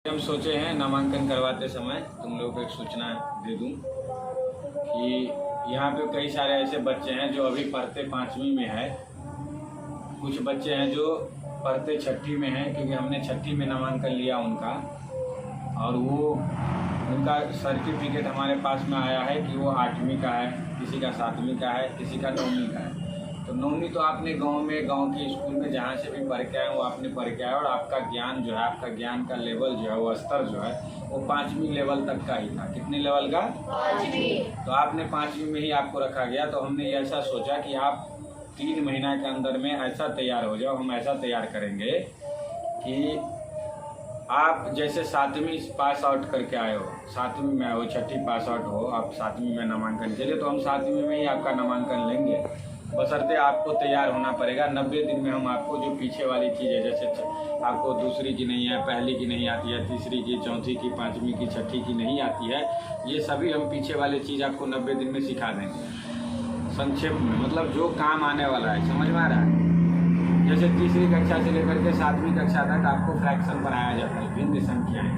हम सोचे हैं नामांकन करवाते समय तुम लोगों को एक सूचना दे दूं कि यहाँ पे कई सारे ऐसे बच्चे हैं जो अभी पढ़ते 5वीं में है, कुछ बच्चे हैं जो पढ़ते 6ठी में हैं, क्योंकि हमने 6ठी में नामांकन लिया उनका, और वो उनका सर्टिफिकेट हमारे पास में आया है कि वो 8वीं का है, किसी का 7वीं का है, किसी का 9वीं का है। तो 9वीं तो आपने गांव के स्कूल में जहाँ से भी पढ़ के आए वो आपने पढ़ के आए, और आपका ज्ञान जो है, आपका ज्ञान का लेवल जो है, वो स्तर जो है वो 5वीं लेवल तक का ही था। कितने लेवल का? 5वीं। तो आपने 5वीं में ही आपको रखा गया। तो हमने ऐसा सोचा कि आप 3 महीना के अंदर में ऐसा तैयार हो जाओ, हम ऐसा तैयार करेंगे कि आप जैसे 7वीं पास आउट करके आए हो, 7वीं में हो, 6ठी पास आउट हो, आप 7वीं में नामांकन चले, तो हम 7वीं में ही आपका नामांकन लेंगे। बशर्ते आपको तैयार होना पड़ेगा। 90 दिन में हम आपको जो पीछे वाली चीज़ है, जैसे आपको दूसरी की नहीं है, पहली की नहीं आती है, तीसरी की, चौथी की, 5वीं की, 6ठी की नहीं आती है, ये सभी हम पीछे वाली चीज़ आपको 90 दिन में सिखा देंगे। संक्षेप में मतलब जो काम आने वाला है, समझ में आ रहा है? जैसे तीसरी कक्षा से लेकर के 7वीं कक्षा तक आपको फ्रैक्शन पढ़ाया जाता है, भिन्न संख्याएँ।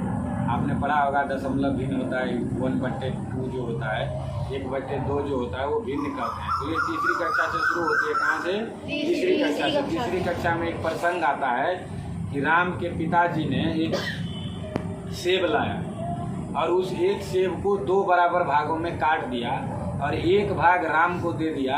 आपने पढ़ा होगा दशमलव भिन्न होता है, 1/2 जो होता है, 1/2 जो होता है वो भिन्न करते हैं। तो ये तीसरी कक्षा से शुरू होती है। कहाँ से? तीसरी कक्षा से। तीसरी कक्षा में एक प्रसंग आता है कि राम के पिताजी ने एक सेब लाया और उस एक सेब को 2 बराबर भागों में काट दिया, और एक भाग राम को दे दिया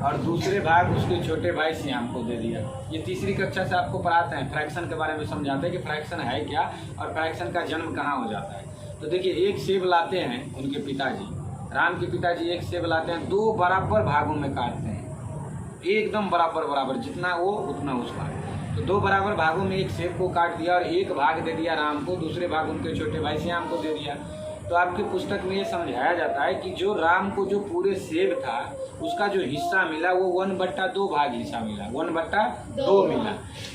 और दूसरे भाग उसके छोटे भाई श्याम को दे दिया। ये तीसरी कक्षा से आपको पढ़ाते हैं, फ्रैक्शन के बारे में समझाते हैं कि फ्रैक्शन है क्या और फ्रैक्शन का जन्म कहाँ हो जाता है। तो देखिए, एक सेब लाते हैं उनके पिताजी, राम के पिताजी एक सेब लाते हैं, 2 बराबर भागों में काटते हैं, एकदम बराबर, जितना वो उतना उसका। तो 2 बराबर भागों में एक सेब को काट दिया और एक भाग दे दिया राम को, दूसरे भाग उनके छोटे भाई श्याम को दे दिया। तो आपकी पुस्तक में ये समझाया जाता है कि जो राम को जो पूरे सेब था उसका जो हिस्सा मिला वो 1/2 भाग हिस्सा मिला, 1/2 मिला।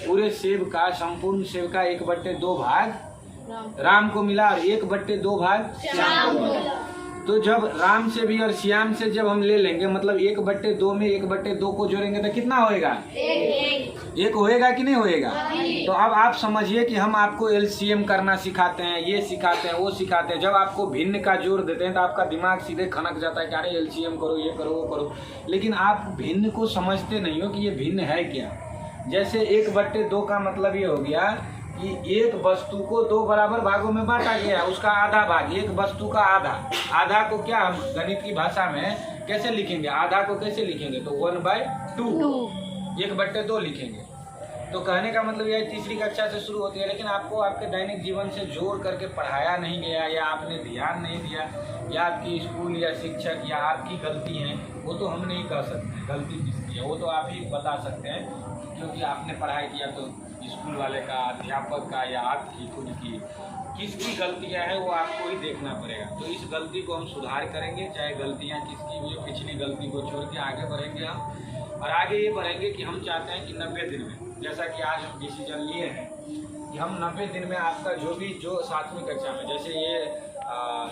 पूरे सेब का, संपूर्ण सेब का 1/2 भाग राम को मिला और 1/2 भाग श्याम को मिला। तो जब राम से भी और श्याम से जब हम ले लेंगे, मतलब 1/2 में 1/2 को जोड़ेंगे तो कितना होएगा? एक होएगा कि नहीं होएगा? तो अब आप समझिए कि हम आपको LCM करना सिखाते हैं, ये सिखाते हैं, वो सिखाते हैं। जब आपको भिन्न का जोड़ देते हैं तो आपका दिमाग सीधे खनक जाता है कि अरे LCM करो, ये करो, वो करो, लेकिन आप भिन्न को समझते नहीं हो कि ये भिन्न है क्या। जैसे 1/2 का मतलब ये हो गया कि एक वस्तु को 2 बराबर भागों में बांटा गया, उसका आधा भाग, एक वस्तु का आधा को क्या हम गणित की भाषा में कैसे लिखेंगे? आधा को कैसे लिखेंगे? तो 1/2, 1/2 लिखेंगे। तो कहने का मतलब यह तीसरी कक्षा से शुरू होती है, लेकिन आपको आपके दैनिक जीवन से जोड़ करके पढ़ाया नहीं गया, या आपने ध्यान नहीं दिया, या आपकी स्कूल या शिक्षक या आपकी गलती है, वो तो हम नहीं कह सकते गलती किसकी है, वो तो आप ही बता सकते हैं, क्योंकि आपने पढ़ाई किया। तो स्कूल वाले का, अध्यापक का, या आपकी खुद की किसकी गलतियां हैं वो आपको ही देखना पड़ेगा। तो इस गलती को हम सुधार करेंगे, चाहे गलतियां किसकी भी हो, पिछली गलती को छोड़ के आगे बढ़ेंगे हम। और आगे ये बढ़ेंगे कि हम चाहते हैं कि 90 दिन में, जैसा कि आज हम डिसीजन लिए हैं कि हम 90 दिन में आपका जो 7वीं कक्षा में, जैसे ये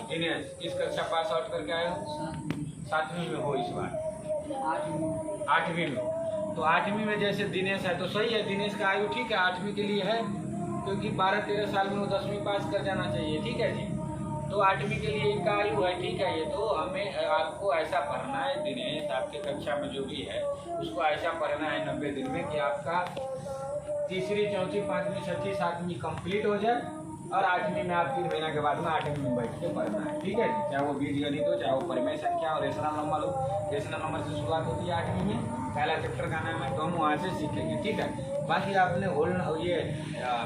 दिनेश किस कक्षा पास आउट करके आए हो? 7वीं में हो इस बार, 8वीं में। तो 8वीं में जैसे दिनेश है तो सही है, दिनेश का आयु ठीक है 8वीं के लिए है, क्योंकि 12-13 साल में वो 10वीं पास कर जाना चाहिए, ठीक है जी। तो 8वीं के लिए इनका आयु है, ठीक है। ये तो हमें आपको ऐसा पढ़ना है, दिनेश आपके कक्षा में जो भी है उसको ऐसा पढ़ना है 90 दिन में कि आपका तीसरी, चौथी, 5वीं, 6ठी, 7वीं कंप्लीट हो जाए, और 8वीं में आप 3 महीना के बाद में 8वीं में बैठ के पढ़ना है, ठीक है जी। चाहे वो बीजगणित हो, चाहे वो परिमेय संख्या और रेशनल नंबर हो। रेशनल नंबर से शुरुआत होती है 8वीं में, पहला चैप्टर का नाम है, तो हम वहाँ से सीखेंगे, ठीक है। बाकी आपने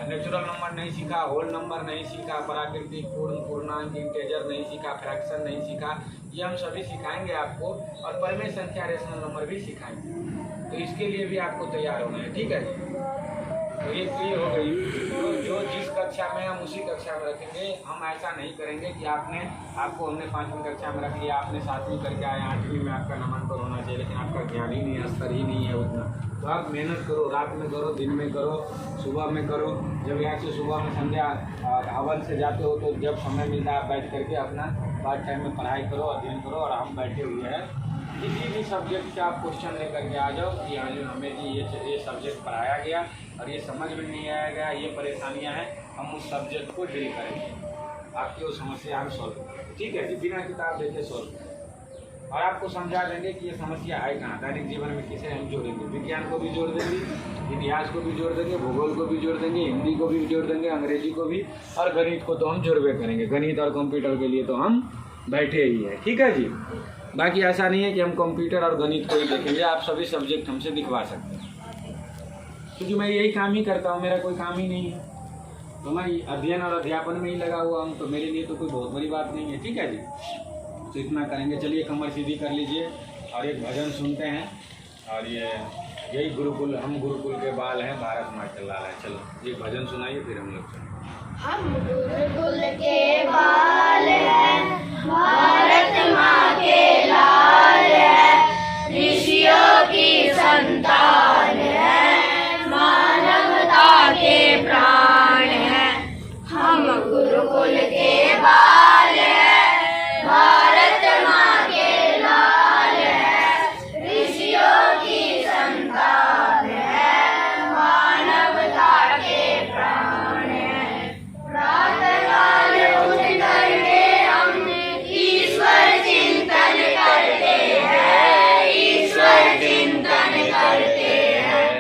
नेचुरल नंबर नहीं सीखा, होल नंबर नहीं सीखा, प्राकृतिक, पूर्ण, पूर्णांक, इंटेजर नहीं सीखा, फ्रैक्शन नहीं सीखा, ये हम सभी सिखाएंगे आपको, और परिमेय संख्या, रेशनल नंबर भी सिखाएंगे। तो इसके लिए भी आपको तैयार होना है, ठीक है। तो ये क्लियर हो गई। तो जो जिस कक्षा में हम उसी कक्षा में रखेंगे, हम ऐसा नहीं करेंगे कि आपको हमने 5वीं कक्षा में रख लिया, आपने 7वीं करके आए, 8वीं में आपका नामांकन होना चाहिए, लेकिन आपका ज्ञान ही नहीं है, स्तर ही नहीं है उतना। तो आप मेहनत करो, रात में करो, दिन में करो, सुबह में करो। जब यहाँ से सुबह में संध्या हवन से जाते हो तो जब समय मिलता है आप बैठ करके अपना पार्ट टाइम में पढ़ाई करो, अध्ययन करो। और हम बैठे हुए हैं किसी भी सब्जेक्ट का आप क्वेश्चन लेकर के आ जाओ कि हाँ जी हमें जी ये सब्जेक्ट पढ़ाया गया और ये समझ में नहीं आया गया, ये परेशानियां हैं, हम उस सब्जेक्ट को डील करेंगे, आपकी वो समस्या हम सॉल्व करेंगे। ठीक है जी, बिना किताब देखे सॉल्व करेंगे और आपको समझा देंगे कि ये समस्या है कहाँ। दैनिक जीवन में किसे हम जोड़ेंगे, विज्ञान को भी जोड़ देंगे, इतिहास को भी जोड़ देंगे, भूगोल को भी जोड़ देंगे, हिंदी को भी जोड़ देंगे, अंग्रेजी को भी, और गणित को तो हम जोड़वे करेंगे। गणित और कंप्यूटर के लिए तो हम बैठे ही हैं। ठीक है जी, बाकी ऐसा नहीं है कि हम कंप्यूटर और गणित को ही देखेंगे, आप सभी सब्जेक्ट हमसे दिखवा सकते हैं, क्योंकि मैं यही काम ही करता हूँ, मेरा कोई काम ही नहीं है, तो मैं अध्ययन और अध्यापन में ही लगा हुआ हूँ, तो मेरे लिए तो कोई बहुत बड़ी बात नहीं है। ठीक है जी, तो इतना करेंगे। चलिए कमर सीधी कर लीजिए और एक भजन सुनते हैं। और ये यही गुरुकुल, हम गुरुकुल के बाल हैं, भारत माँ के लाल है। चलो एक भजन सुनाइए, फिर हम लोग हम गुरुकुल के बाल हैं, भारत माँ के लाल है, ऋषियों की संतान है, मानवता के प्राण है। हम गुरुकुल के बाल हैं, भारत माँ के लाल है, ऋषियों की संतान है, मानवता के प्राण है। प्रातःकाल उठ करके हम ईश्वर चिंतन करते हैं, ईश्वर चिंतन करते हैं।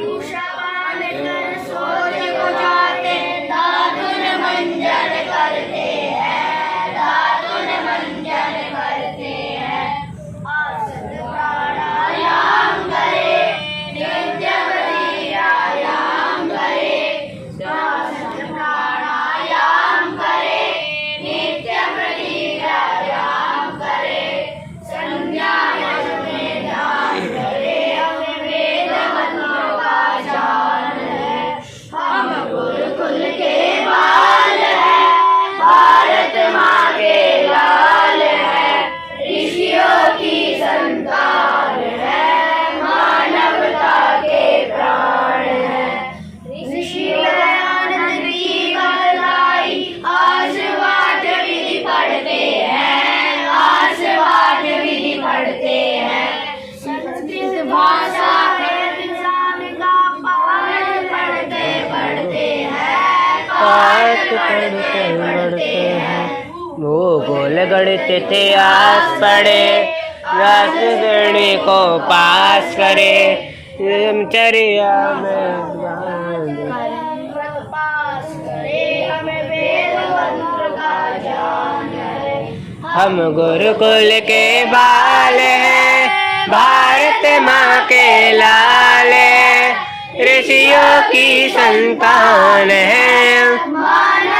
उषापान कर सोच को जाते, दातुन मंजन करते हैं, दातुन मंजन करते हैं। आसन प्राणायाम करे, नित्य व्यायाम करे, आसन प्राणायाम करे, नित्य व्यायाम करे, संध्या में ध्यान करे, हमें वेद मंत्रों का ज्ञान है। हम गुरुकुल के बाल हैं, भारत माँ के लाल है, ऋषियों की संतान है, मानवता के प्राण है। ऋषियों ने आनंद की बलाई, आसवाट विधि पढ़ते हैं, आसवाट विधि पढ़ते हैं। संस्कृत भाषा में निशान का पाठ पढ़ते पढ़ते हैं, पाठ पढ़ते पढ़ते हैं। भूगोल गणित इतिहास पढ़े, रस गणित को पास करे, ब्रह्मचर्या में पास करे, हमें वेद मंत्र का ज्ञान है। हम गुरुकुल के बाल हैं, भारत माँ के लाल है, ऋषियों की संतान है, मानव